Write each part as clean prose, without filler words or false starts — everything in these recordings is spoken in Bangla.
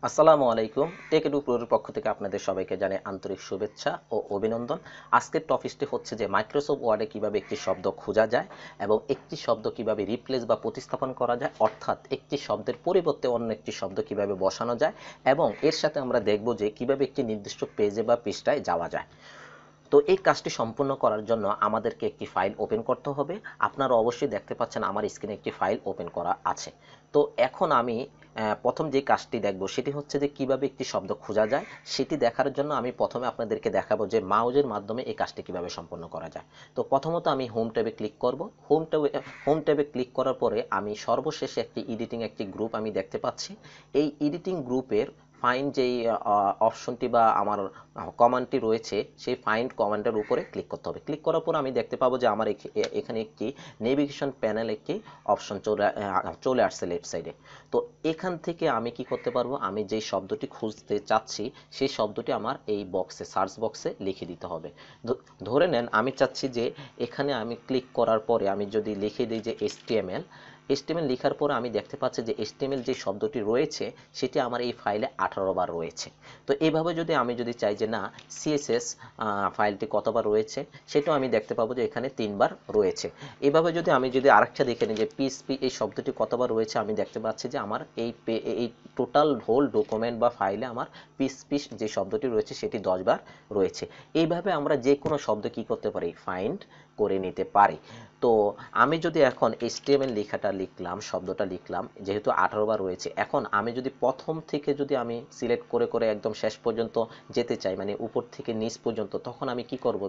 আসসালামু আলাইকুম। টেক এডু প্রোর পক্ষ থেকে আপনাদের সবাইকে জানাই আন্তরিক শুভেচ্ছা ও অভিনন্দন। আজকের টপিকটি হচ্ছে যে মাইক্রোসফট ওয়ার্ডে কিভাবে একটি শব্দ খোঁজা যায় এবং একটি শব্দ কিভাবে রিপ্লেস বা প্রতিস্থাপন করা যায়, অর্থাৎ একটি শব্দের পরিবর্তে অন্য একটি শব্দ কিভাবে বসানো যায়, এবং এর সাথে আমরা দেখব যে কিভাবে একটি নির্দিষ্ট পেজে বা পৃষ্ঠায় যাওয়া যায়। তো এই কাজটি সম্পূর্ণ করার জন্য আমাদেরকে একটি ফাইল ওপেন করতে হবে। আপনারা অবশ্যই দেখতে পাচ্ছেন আমার স্ক্রিনে একটি ফাইল ওপেন করা আছে। তো এখন আমি প্রথম যে কাজটি দেখব সেটি হচ্ছে যে কিভাবে একটি শব্দ খোঁজা যায় সেটি দেখার জন্য আমি প্রথমে আপনাদেরকে দেখাবো যে মাউজের মাধ্যমে এই কাজটি কিভাবে সম্পন্ন করা যায়। তো প্রথমত আমি হোম ট্যাবে ক্লিক করব। হোম ট্যাবে ক্লিক করার পরে আমি সর্বশেষে একটি গ্রুপ আমি দেখতে পাচ্ছি। এই এডিটিং গ্রুপের ফাইন্ড যেই অপশনটি বা আমার কমান্ডটি রয়েছে সেই ফাইন্ড কমান্ডের উপরে ক্লিক করতে হবে। ক্লিক করার পর আমি দেখতে পাবো যে আমার এখানে একটি নেভিগেশন প্যানেল একটি অপশন চলে আসছে লেফট সাইডে। তো এখান থেকে আমি কি করতে পারবো, আমি যেই শব্দটি খুঁজতে চাচ্ছি সেই শব্দটি আমার এই বক্সে সার্চ বক্সে লিখে দিতে হবে। ধরে নেন আমি চাচ্ছি যে এখানে আমি ক্লিক করার পরে আমি যদি লিখে দিই যে এইচটিএমএল লেখার পর আমি দেখতে পাচ্ছি যে এইচটিএমএল যে শব্দটি রয়েছে সেটি আমার এই ফাইলে 18 বার রয়েছে। তো এইভাবে আমি যদি চাই যে না সিএসএস ফাইলটি কতবার রয়েছে সেটাও আমি দেখতে পাবো যে এখানে 3 বার রয়েছে। এইভাবে আমি যদি আরেকটা দেখে নিই যে পিএসপি এই শব্দটি কতবার রয়েছে, আমি দেখতে পাচ্ছি যে আমার এই টোটাল হোল ডকুমেন্ট বা ফাইলে আমার পিএসপি যে শব্দটি রয়েছে সেটি 10 বার রয়েছে। এইভাবে আমরা যে কোনো শব্দ কি করতে পারি, ফাইন্ড করে নিতে পারি। তো আমি যদি এখন এইচটিএমএল শব্দটা লিখলাম, যেহেতু 18 বার রয়েছে, এখন আমি যদি প্রথম থেকে আমি সিলেক্ট করে করে একদম শেষ পর্যন্ত যেতে চাই, মানে উপর থেকে নিচ পর্যন্ত, তখন আমি কি করব,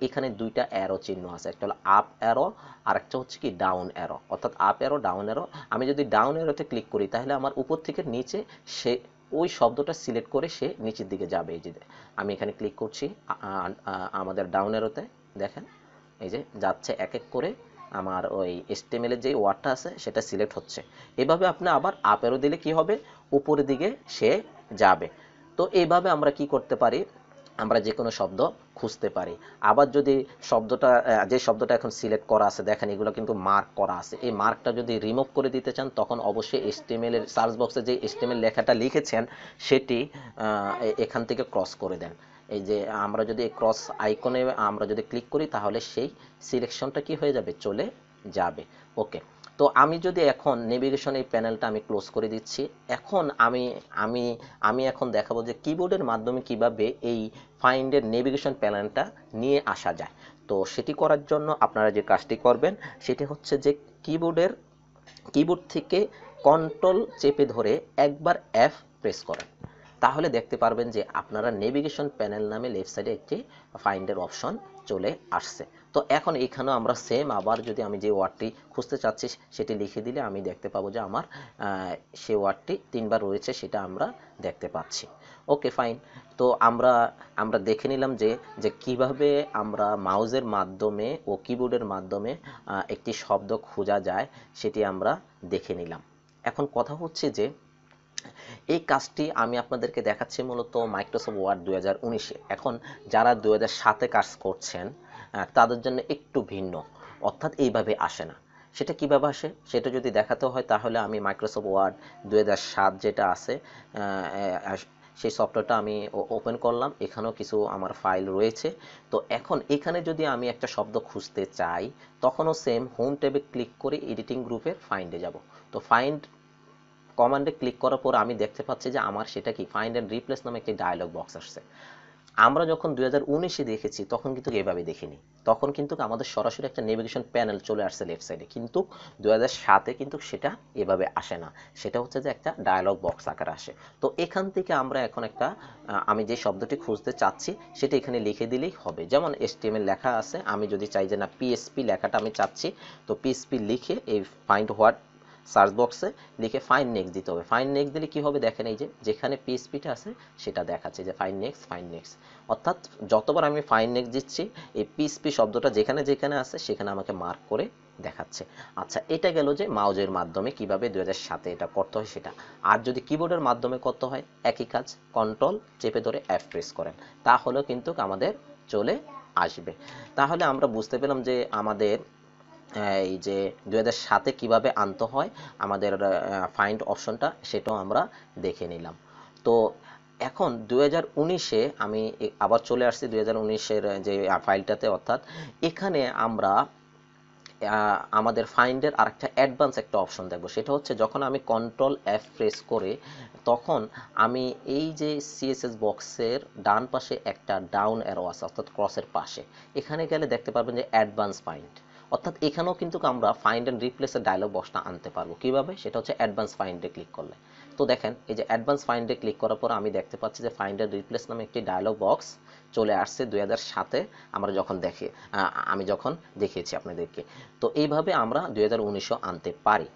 এখানে দুইটা অ্যারো চিহ্ন আছে, একটা হলো আপ অ্যারো আর একটা হচ্ছে কি ডাউন অ্যারো, অর্থাৎ আপ অ্যারো ডাউন অ্যারো। আমি যদি ডাউন অ্যারোতে ক্লিক করি তাহলে আমার উপর থেকে নিচে সে ওই শব্দটা সিলেক্ট করে সে নিচের দিকে যাবে। এই যে আমি এখানে ক্লিক করছি আমাদের ডাউন অ্যারোতে, দেখেন এই যে যাচ্ছে এক এক করে আমার ওই এইচটিএমএল এর যে ওয়ার্ডটা আছে সেটা সিলেক্ট হচ্ছে। এভাবে আপনি আবার আপ অ্যারো দিলে কি হবে, উপরের দিকে সে যাবে। তো এইভাবে আমরা কি করতে পারি, আমরা যে কোনো শব্দ খুঁজতে পারি। আবার যদি যে শব্দটা এখন সিলেক্ট করা আছে, দেখেন এগুলো কিন্তু মার্ক করা আছে, এই মার্কটা যদি রিমুভ করে দিতে চান তখন অবশ্যই এইচটিএমএল এর সার্চ বক্সে যে এইচটিএমএল লেখাটা লিখেছেন সেটি এখান থেকে ক্রস করে দেন। এই যে আমরা যদি ক্রস আইকনে আমরা যদি ক্লিক করি তাহলে সেই সিলেকশনটা কি হয়ে যাবে, চলে যাবে। ওকে। তো আমি যদি এখন নেভিগেশন এই প্যানেলটা আমি ক্লোজ করে দিচ্ছি। এখন আমি আমি এখন দেখাবো যে কিবোর্ডের মাধ্যমে কিভাবে এই ফাইন্ডের নেভিগেশন প্যানেলটা নিয়ে আসা যায়। তো সেটি করার জন্য আপনারা যে কাজটি করবেন সেটি হচ্ছে যে কিবোর্ড থেকে কন্ট্রোল চেপে ধরে একবার এফ প্রেস করেন, তাহলে দেখতে পারবেন যে আপনারা নেভিগেশন প্যানেল নামে লেফট সাইডে একটি ফাইন্ডের অপশন চলে আসছে। তো এখন এখানেও আমরা সেম, আবার যদি আমি যে ওয়ার্ডটি খুঁজতে চাচ্ছি সেটি লিখে দিলে আমি দেখতে পাবো যে আমার সেই ওয়ার্ডটি 3 বার রয়েছে, সেটা আমরা দেখতে পাচ্ছি। ওকে, ফাইন। তো আমরা দেখে নিলাম যে কিভাবে আমরা মাউসের মাধ্যমে ও কিবোর্ডের মাধ্যমে একটি শব্দ খোঁজা যায় সেটি আমরা দেখে নিলাম। এখন কথা হচ্ছে যে এই কাজটি আমি আপনাদেরকে দেখাচ্ছি মূলত মাইক্রোসফট ওয়ার্ড 2019-এ। এখন যারা 2007-এ কাজ করছেন তাদের জন্য একটু ভিন্ন, অর্থাৎ এইভাবে আসে না। সেটা কিভাবে আসে সেটা যদি দেখাতে হয় তাহলে আমি মাইক্রোসফট ওয়ার্ড 2007 যেটা আছে সেই সফটওয়্যারটা আমি ওপেন করলাম। এখানেও কিছু আমার ফাইল রয়েছে। তো এখন এখানে যদি আমি একটা শব্দ খুঁজতে চাই তখনও সেম হোম ট্যাবে ক্লিক করে এডিটিং গ্রুপের ফাইন্ডে যাব। তো ফাইন্ড কমান্ডে ক্লিক করার পর আমি দেখতে পাচ্ছি যে আমার সেটা কি ফাইন্ড অ্যান্ড রিপ্লেস নামে একটি ডায়লগ বক্স আসছে। আমরা যখন 2019-এ দেখেছি তখন কিন্তু এভাবে দেখিনি, তখন কিন্তু আমাদের সরাসরি একটা নেভিগেশন প্যানেল চলে আসছে লেফট সাইডে, কিন্তু 2007-এ কিন্তু সেটা এভাবে আসে না, সেটা হচ্ছে যে একটা ডায়লগ বক্স আকারে আসে। তো এখান থেকে আমরা এখন আমি যে শব্দটি খুঁজতে চাচ্ছি সেটা এখানে লিখে দিলেই হবে। যেমন এইচটিএমএল লেখা আছে, আমি যদি চাই যে না পিএসপি লেখাটা আমি চাচ্ছি, তো পিএসপি লিখে এই ফাইন্ড হোয়াট সার্চ বক্সে লিখে ফাইন নেক্সট দিতে হবে। ফাইন নেক্সট দিলে কি হবে, দেখেন এই যে যেখানে পিএসপিটা আছে সেটা দেখাচ্ছে যে ফাইন নেক্সট, অর্থাৎ যতবার আমি ফাইন নেক্সট দিচ্ছি এই পিএসপি শব্দটা যেখানে যেখানে আছে সেখানে আমাকে মার্ক করে দেখাচ্ছে। আচ্ছা, এটা গেল যে মাউজের মাধ্যমে কিভাবে 2007-এ এটা করতে হয় সেটা। আর যদি কিবোর্ডের মাধ্যমে করতে হয় একই কাজ, কন্ট্রোল চেপে ধরে এফ প্রেস করেন, তাহলেও কিন্তু আমাদের চলে আসবে। তাহলে আমরা বুঝতে পেলাম যে আমাদের এই যে 2007-এ কিভাবে আনতে হয় আমাদের ফাইন্ড অপশনটা, সেটাও আমরা দেখে নিলাম। তো এখন 2019-এ আমি আবার চলে আসছি 2019-এর যে ফাইলটাতে, অর্থাৎ এখানে আমরা আমাদের ফাইন্ডের আরেকটা অ্যাডভান্স একটা অপশন দেখব। সেটা হচ্ছে যখন আমি কন্ট্রোল F প্রেস করে তখন আমি এই যে সিএসএস বক্সের ডান পাশে একটা ডাউন অ্যারো আছে, অর্থাৎ ক্রসের পাশে, এখানে গেলে দেখতে পারবেন যে অ্যাডভান্স ফাইন্ড। অর্থাৎ এখানেও কিন্তু আমরা ফাইন্ড অ্যান্ড রিপ্লেসের ডায়লগ বক্সটা আনতে পারবো। কিভাবে? সেটা হচ্ছে অ্যাডভান্স ফাইন্ডে ক্লিক করলে। তো দেখেন এই যে অ্যাডভান্স ফাইন্ডে ক্লিক করার পর আমি দেখতে পাচ্ছি যে ফাইন্ড অ্যান্ড রিপ্লেস নামে একটি ডায়লগ বক্স চলে আসছে 2007-এ আমরা যখন আমি যখন দেখিয়েছি আপনাদেরকে। তো এইভাবে আমরা 2019-ও আনতে পারি।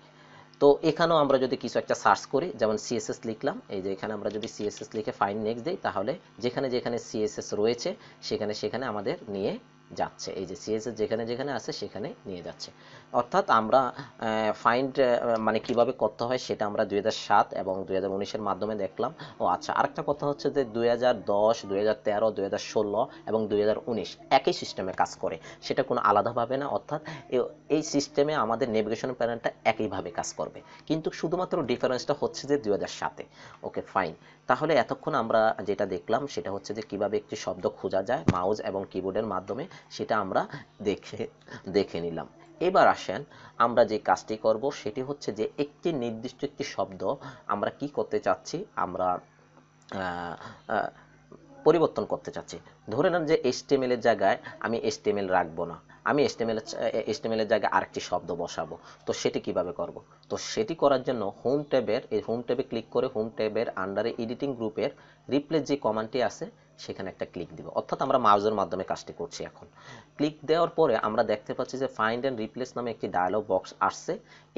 তো এখানেও আমরা যদি কিছু একটা সার্চ করি, যেমন সিএসএস লিখলাম, এই যে এখানে আমরা যদি সিএসএস লিখে ফাইন্ড নেক্সট দিই, তাহলে যেখানে যেখানে সিএসএস রয়েছে সেখানে সেখানে আমাদের নিয়ে যাচ্ছে। এই যে সিএসএস যেখানে যেখানে আছে সেখানে নিয়ে যাচ্ছে। অর্থাৎ আমরা ফাইন্ড মানে কিভাবে করতে হয় সেটা আমরা 2007 এবং 2019-এর মাধ্যমে দেখলাম। ও আচ্ছা, আরেকটা কথা হচ্ছে যে 2010, 2013, 2016 এবং 2019 একই সিস্টেমে কাজ করে, সেটা কোনো আলাদাভাবে না। অর্থাৎ এই সিস্টেমে আমাদের নেভিগেশন প্যানেলটা একইভাবে কাজ করবে, কিন্তু শুধুমাত্র ডিফারেন্সটা হচ্ছে যে 2007-এ। ওকে, ফাইন। তাহলে এতক্ষণ আমরা যেটা দেখলাম সেটা হচ্ছে যে কিভাবে একটি শব্দ খোঁজা যায় মাউস এবং কিবোর্ডের মাধ্যমে, সেটা আমরা দেখে নিলাম। এবার আসেন আমরা যে কাজটি করব সেটি হচ্ছে যে একটি নির্দিষ্ট একটি শব্দ আমরা কি করতে চাচ্ছি, আমরা পরিবর্তন করতে চাচ্ছি। ধরে নেন যে HTML এর জায়গায় আমি HTML রাখবো না, আমি HTML এর জায়গায় আরেকটি শব্দ বসাবো। তো সেটি কিভাবে করব? তো সেটি করার জন্য হোম ট্যাবে ক্লিক করে হোম ট্যাবের আন্ডারে এডিটিং গ্রুপের রিপ্লেস যে কমান্ডটি আছে সেখানে একটা ক্লিক দিব। অর্থাৎ আমরা মাউসের মাধ্যমে কাজটি করছি। এখন ক্লিক দেওয়ার পরে আমরা দেখতে পাচ্ছি যে ফাইন্ড অ্যান্ড রিপ্লেস নামে একটি ডায়লগ বক্স আসছে।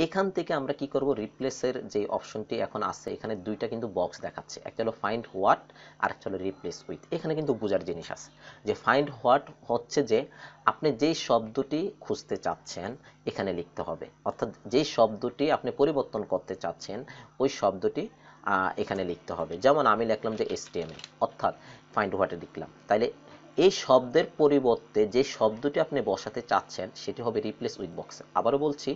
এখান থেকে আমরা কি করব, রিপ্লেসের যে অপশনটি এখন আছে এখানে দুইটা কিন্তু বক্স দেখাচ্ছে, একটা হলো ফাইন্ড হোয়াট আর একটা হলো রিপ্লেস উইথ। এখানে কিন্তু বোঝার জিনিস আছে যে ফাইন্ড হোয়াট হচ্ছে যে আপনি যেই শব্দটি খুঁজতে চাচ্ছেন এখানে লিখতে হবে, অর্থাৎ যেই শব্দটি আপনি পরিবর্তন করতে চাচ্ছেন ওই শব্দটি এখানে লিখতে হবে। যেমন আমি লিখলাম যে HTML, অর্থাৎ ফাইন্ড হোয়াটে লিখলাম, তাইলে এই শব্দের পরিবর্তে যে শব্দটি আপনি বসাতে চাচ্ছেন সেটি হবে রিপ্লেস উইথ বক্সে। আবারও বলছি,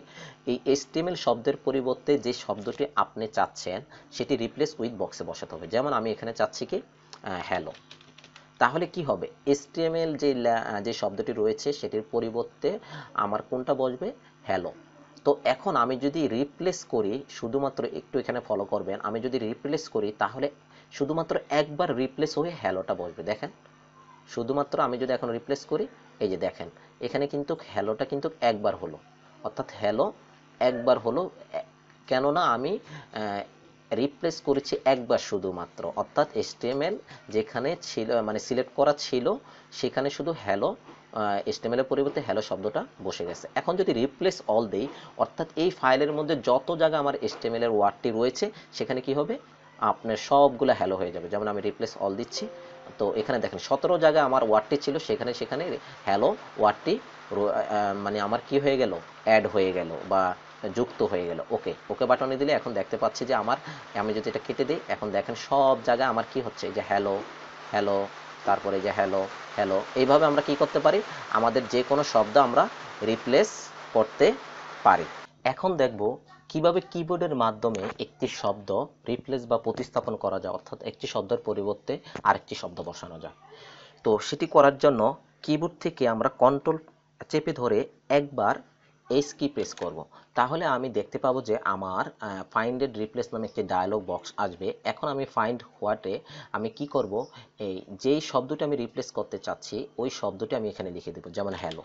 এই HTML শব্দের পরিবর্তে যে শব্দটি আপনি চাচ্ছেন সেটি রিপ্লেস উইথ বক্সে বসাতে হবে। যেমন আমি এখানে চাচ্ছি কি হ্যালো, তাহলে কি হবে, HTML যে শব্দটি রয়েছে সেটির পরিবর্তে আমার কোনটা বসবে, হ্যালো। তো এখন আমি যদি রিপ্লেস করি, শুধুমাত্র একটু এখানে ফলো করবেন, আমি যদি রিপ্লেস করি তাহলে শুধুমাত্র একবার রিপ্লেস হয়ে হ্যালোটা বসবে। দেখেন, শুধুমাত্র আমি যদি এখন রিপ্লেস করি, এই যে দেখেন এখানে কিন্তু হ্যালোটা কিন্তু একবার হলো, অর্থাৎ হ্যালো একবার হলো, কেননা আমি রিপ্লেস করেছি একবার শুধুমাত্র। অর্থাৎ HTML যেখানে ছিল মানে সিলেক্ট করা ছিল সেখানে শুধু হ্যালো, HTML এর পরিবর্তে হ্যালো শব্দটা বসে গেছে। এখন যদি রিপ্লেস অল দেই, অর্থাৎ এই ফাইলের মধ্যে যত জায়গা আমার HTML এর ওয়ার্ডটি রয়েছে সেখানে কি হবে, আপনার সবগুলো হ্যালো হয়ে যাবে। যেমন আমি রিপ্লেস অল দিচ্ছি, তো এখানে দেখেন 17 জায়গায় আমার ওয়ার্ডটি ছিল সেখানে হ্যালো ওয়ার্ডটি মানে আমার কি হয়ে গেল, অ্যাড হয়ে গেল বা যুক্ত হয়ে গেল। ওকে ওকে বাটনে দিলে এখন দেখতে পাচ্ছি যে আমি যদি এটা কেটে দিই, এখন দেখেন সব জায়গায় আমার কি হচ্ছে, যে হ্যালো হ্যালো, তারপরে যে হ্যালো হ্যালো। এইভাবে আমরা কি করতে পারি, আমাদের যে কোনো শব্দ আমরা রিপ্লেস করতে পারি। এখন দেখব কিভাবে কিবোর্ডের মাধ্যমে একটি শব্দ রিপ্লেস বা প্রতিস্থাপন করা যায়, অর্থাৎ একটি শব্দের পরিবর্তে আরেকটি শব্দ বসানো যায়। তো সেটি করার জন্য কিবোর্ড থেকে আমরা কন্ট্রোল চেপে ধরে একবার এস কি প্রেস করব, তাহলে আমি দেখতে পাবো যে আমার ফাইন্ড রিপ্লেস নামে একটি ডায়লগ বক্স আসবে। এখন আমি ফাইন্ড হোয়াটে আমি কি করব, এই যেই শব্দটি আমি রিপ্লেস করতে চাচ্ছি ওই শব্দটি আমি এখানে লিখে দেব। যেমন হ্যালো,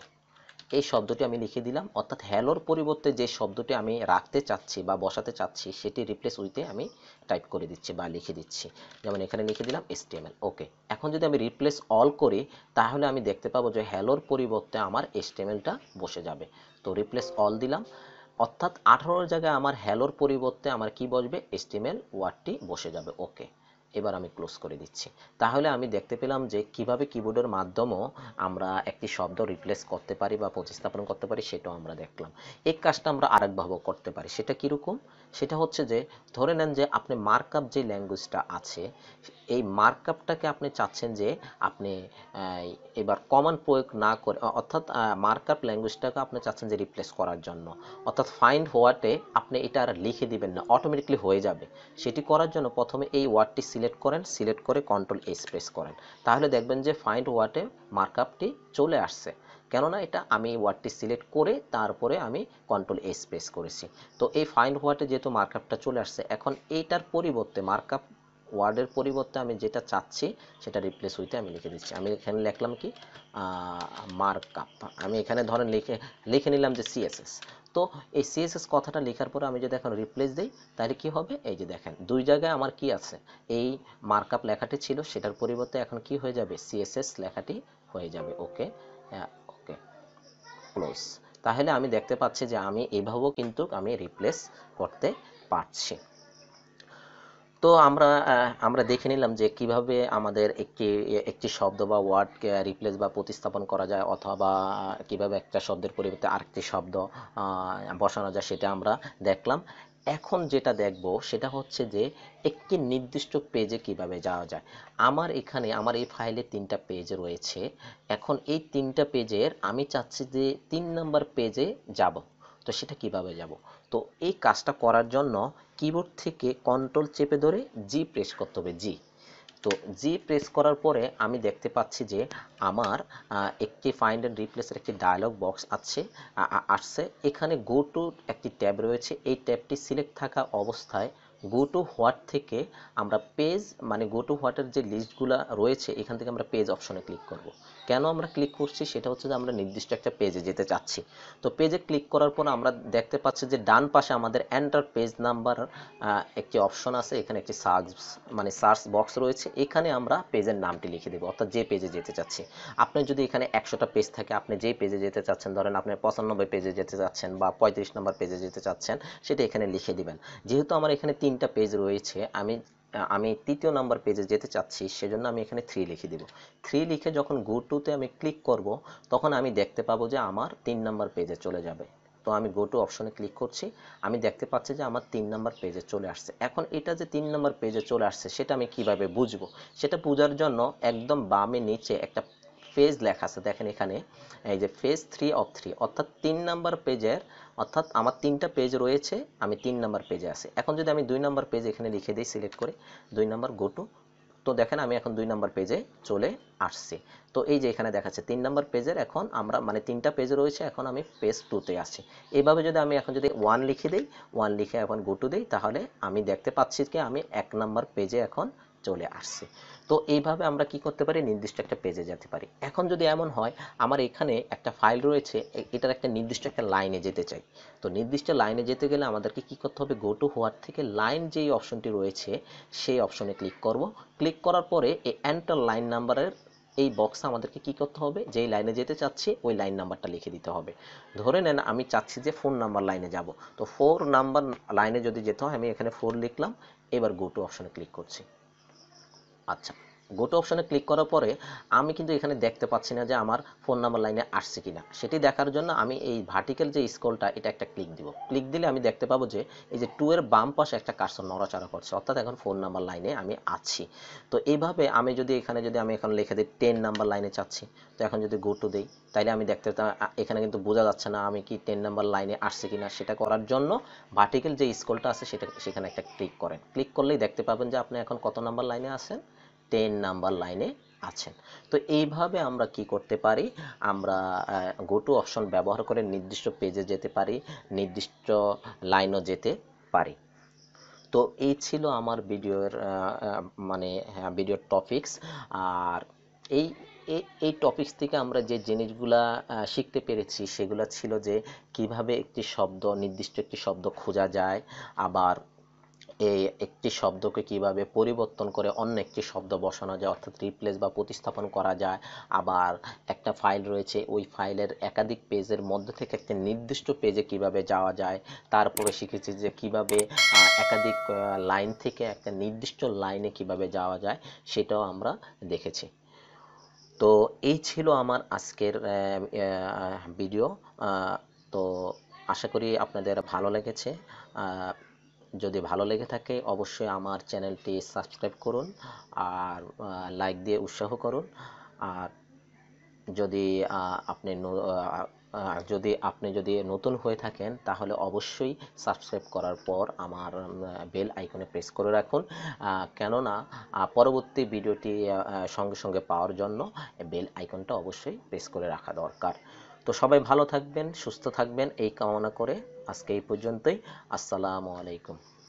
এই শব্দটি আমি লিখে দিলাম, অর্থাৎ হ্যালোর পরিবর্তে যে শব্দটি আমি রাখতে চাচ্ছি বা বসাতে চাচ্ছি সেটি রিপ্লেস উইথে আমি টাইপ করে দিচ্ছি বা লিখে দিচ্ছি। যেমন এখানে লিখে দিলাম HTML। ওকে, এখন যদি আমি রিপ্লেস অল করি তাহলে আমি দেখতে পাবো যে হ্যালোর পরিবর্তে আমার HTMLটা বসে যাবে। তো রিপ্লেস অল দিলাম, অর্থাৎ 18 জায়গায় আমার হ্যালোর পরিবর্তে আমার কি বসবে, HTML ওয়ার্ডটি বসে যাবে। ওকে, এবার আমি ক্লোজ করে দিচ্ছি। তাহলে আমি দেখতে পেলাম যে কিভাবে কিবোর্ডের মাধ্যমেও আমরা একটি শব্দ রিপ্লেস করতে পারি বা প্রতিস্থাপন করতে পারি, সেটাও আমরা দেখলাম। এই কাজটা আমরা আরেকভাবেও করতে পারি। সেটা কীরকম, সেটা হচ্ছে যে ধরে নেন যে আপনি মার্কআপ যে ল্যাঙ্গুয়েজটা আছে এই মার্কআপটাকে আপনি চাচ্ছেন যে আপনি এবার কমান্ড প্রয়োগ না করে, অর্থাৎ মার্কআপ ল্যাঙ্গুয়েজটাকে আপনি চাচ্ছেন যে রিপ্লেস করার জন্য, অর্থাৎ ফাইন্ড হোয়াটে আপনি এটা আর লিখে দিবেন না, অটোমেটিকলি হয়ে যাবে। সেটি করার জন্য প্রথমে এই ওয়ার্ডটি সিলেক্ট সিলেক্ট করেন, সিলেক্ট করে কন্ট্রোল এস প্রেস করেন, তাহলে দেখবেন যে ফাইন্ড ওয়ার্ডে মার্কআপটি চলে আসছে। কেননা এটা আমি ওয়ার্ডটি সিলেক্ট করে তারপরে আমি কন্ট্রোল এস প্রেস করেছি। তো এই ফাইন্ড ওয়ার্ডে যেহেতু মার্কআপটা চলে আসছে, এখন এইটার পরিবর্তে মার্কআপ ওয়ার্ডের পরিবর্তে আমি যেটা চাচ্ছি সেটা রিপ্লেস হইতে আমি লিখে দিচ্ছি। আমি এখানে লিখলাম কি মার্কআপ, আমি এখানে ধরেন লিখে নিলাম যে সিএসএস। তো এই সিএসএস কথাটা লেখার পরে আমি যদি এখন রিপ্লেস দিই, তাহলে কি হবে, এই যে দেখেন দুই জায়গায় আমার কি আছে, এই মার্কআপ লেখাটি ছিল সেটার পরিবর্তে এখন কি হয়ে যাবে, সিএসএস লেখাটি হয়ে যাবে। ওকে, ওকে, ক্লোজ। তাহলে আমি দেখতে পাচ্ছি যে আমি এইভাবেও কিন্তু আমি রিপ্লেস করতে পারছি। তো আমরা দেখে নিলাম যে কিভাবে আমাদের একটি শব্দ বা ওয়ার্ডকে রিপ্লেস বা প্রতিস্থাপন করা যায়, অথবা কিভাবে একটা শব্দের পরিবর্তে আরেকটি শব্দ বসানো যায়, সেটা আমরা দেখলাম। এখন যেটা দেখব সেটা হচ্ছে যে একটি নির্দিষ্ট পেজে কিভাবে যাওয়া যায়। আমার এখানে আমার এই ফাইলে 3টা পেজ রয়েছে। এখন এই 3টা পেজের আমি চাচ্ছি যে 3 নম্বর পেজে যাব। তো সেটা কিভাবে যাব? তো এই কাজটা করার জন্য কিবোর্ড থেকে কন্ট্রোল চেপে ধরে জি প্রেস করতে হবে, জি। তো জি প্রেস করার পরে আমি দেখতে পাচ্ছি যে আমার একটি ফাইন্ড অ্যান্ড রিপ্লেসের একটি ডায়লগ বক্স আসছে। এখানে গো টু একটি ট্যাব রয়েছে, এই ট্যাবটি সিলেক্ট থাকা অবস্থায় গো টু হোয়াট থেকে আমরা পেজ, মানে গো টু হোয়াটের যে লিস্টগুলো রয়েছে এখান থেকে আমরা পেজ অপশনে ক্লিক করব। কেন আমরা ক্লিক করছি সেটা হচ্ছে যে আমরা নির্দিষ্ট একটা পেজে যেতে চাচ্ছি। তো পেজে ক্লিক করার পর আমরা দেখতে পাচ্ছি যে ডান পাশে আমাদের এন্টার পেজ নাম্বার একটি অপশন আছে, এখানে একটি সার্চ বক্স রয়েছে, এখানে আমরা পেজের নামটি লিখে দেবো, অর্থাৎ যে পেজে যেতে চাচ্ছি। আপনি যদি এখানে 100টা পেজ থাকে, আপনি যে পেজে যেতে চাচ্ছেন, ধরেন আপনি 95 পেজে যেতে চাচ্ছেন বা 35 নম্বর পেজে যেতে চাচ্ছেন, সেটা এখানে লিখে দিবেন। যেহেতু আমার এখানে 3টা পেজ রয়েছে, আমি 3য় নাম্বার পেজে যেতে চাচ্ছি, সেজন্য আমি এখানে 3 লিখে দিব। 3 লিখে যখন গো টুতে আমি ক্লিক করব, তখন আমি দেখতে পাবো যে আমার 3 নাম্বার পেজে চলে যাবে। তো আমি গো টু অপশনে ক্লিক করছি, আমি দেখতে পাচ্ছি যে আমার 3 নাম্বার পেজে চলে আসছে। এখন এটা যে 3 নাম্বার পেজে চলে আসছে সেটা আমি কিভাবে বুঝবো? সেটা বোঝার জন্য একদম বামে নিচে একটা পেজ লেখা আছে, দেখেন এখানে এই যে পেজ 3 অফ 3, অর্থাৎ 3 নাম্বার পেজের, অর্থাৎ আমার 3টা পেজ রয়েছে, আমি 3 নাম্বার পেজে আছি। এখন যদি আমি 2 নাম্বার পেজ এখানে লিখে দিই, সিলেক্ট করে 2 নাম্বার গো টু, তো দেখেন আমি এখন 2 নাম্বার পেজে চলে আসছি। তো এই যে এখানে দেখাচ্ছে 3 নাম্বার পেজের, এখন আমরা মানে 3টা পেজ রয়েছে, এখন আমি পেজ 2তে আসছি। এইভাবে যদি আমি এখন যদি 1 লিখে দিই, 1 লিখে এখন গো টু দিই, তাহলে আমি দেখতে পাচ্ছি কি আমি 1 নাম্বার পেজে এখন চলে আসছি। তো এইভাবে আমরা কি করতে পারি, নির্দিষ্ট একটা পেজে যেতে পারি। এখন যদি এমন হয় আমার এখানে একটা ফাইল রয়েছে, এটার একটা নির্দিষ্ট একটা লাইনে যেতে চাই, তো নির্দিষ্ট লাইনে যেতে গেলে আমাদেরকে কি করতে হবে, গো টু হোয়াট থেকে লাইন যেই অপশনটি রয়েছে সেই অপশনে ক্লিক করব। ক্লিক করার পরে এই এন্টার লাইন নাম্বারের এই বক্সে আমাদেরকে কি করতে হবে, যেই লাইনে যেতে চাচ্ছি ওই লাইন নাম্বারটা লিখে দিতে হবে। ধরে নেন আমি চাচ্ছি যে 4 নাম্বার লাইনে যাব, তো 4 নাম্বার লাইনে যদি যেতে হয় আমি এখানে 4 লিখলাম, এবার গো টু অপশনে ক্লিক করছি। আচ্ছা, গো টু অপশনে ক্লিক করার পরে আমি কিন্তু এখানে দেখতে পাচ্ছি না যে আমার ফোন নাম্বার লাইনে আসছে কিনা। সেটি দেখার জন্য আমি এই ভার্টিক্যাল যে স্ক্রলটা, এটা একটা ক্লিক দিব। ক্লিক দিলে আমি দেখতে পাবো যে এই যে 2 এর বাম পাশে একটা কার্সর নড়াচড়া করছে, অর্থাৎ এখন ফোন নাম্বার লাইনে আমি আছি। তো এইভাবে আমি যদি আমি এখন লিখে দিই 10 নাম্বার লাইনে চাচ্ছি, তো এখন যদি গো টু দেই, তাইলে আমি দেখতে এখানে কিন্তু বোঝা যাচ্ছে না আমি কি 10 নাম্বার লাইনে আসছে কিনা। সেটা করার জন্য ভার্টিক্যাল যে স্ক্রলটা আছে সেখানে একটা ক্লিক করেন। ক্লিক করলেই দেখতে পাবেন যে আপনি এখন কত নাম্বার লাইনে আছেন, 10 নাম্বার লাইনে আছেন। তো এইভাবে আমরা কি করতে পারি, আমরা গো টু অপশন ব্যবহার করে নির্দিষ্ট পেজে যেতে পারি, নির্দিষ্ট লাইনও যেতে পারি। তো এই ছিল আমার ভিডিওর মানে ভিডিওর টপিকস। আর এই এই টপিকস থেকে আমরা যে জিনিসগুলা শিখতে পেরেছি সেগুলো ছিল যে কিভাবে নির্দিষ্ট একটি শব্দ খোঁজা যায়, আবার এই একটি শব্দকে কিভাবে পরিবর্তন করে অন্য একটি শব্দ বসানো যায়, অর্থাৎ রিপ্লেস বা প্রতিস্থাপন করা যায়। আবার একটা ফাইল রয়েছে, ওই ফাইলের একাধিক পেজের মধ্যে থেকে একটা নির্দিষ্ট পেজে কিভাবে যাওয়া যায়। তারপরে শিখেছি যে কিভাবে একাধিক লাইন থেকে একটা নির্দিষ্ট লাইনে কিভাবে যাওয়া যায়, সেটাও আমরা দেখেছি। তো এই ছিল আমার আজকের ভিডিও। তো আশা করি আপনাদের ভালো লেগেছে। যদি ভালো লেগে থাকে অবশ্যই আমার চ্যানেলটি সাবস্ক্রাইব করুন, আর লাইক দিয়ে উৎসাহ করুন। আর যদি আপনি যদি আপনি যদি নতুন হয়ে থাকেন তাহলে অবশ্যই সাবস্ক্রাইব করার পর আমার বেল আইকনে প্রেস করে রাখুন, কেননা পরবর্তী ভিডিওটি সঙ্গে সঙ্গে পাওয়ার জন্য বেল আইকনটা অবশ্যই প্রেস করে রাখা দরকার। তো সবাই ভালো থাকবেন, সুস্থ থাকবেন এই কামনা করে আজকে এই পর্যন্তই। আসসালামু আলাইকুম।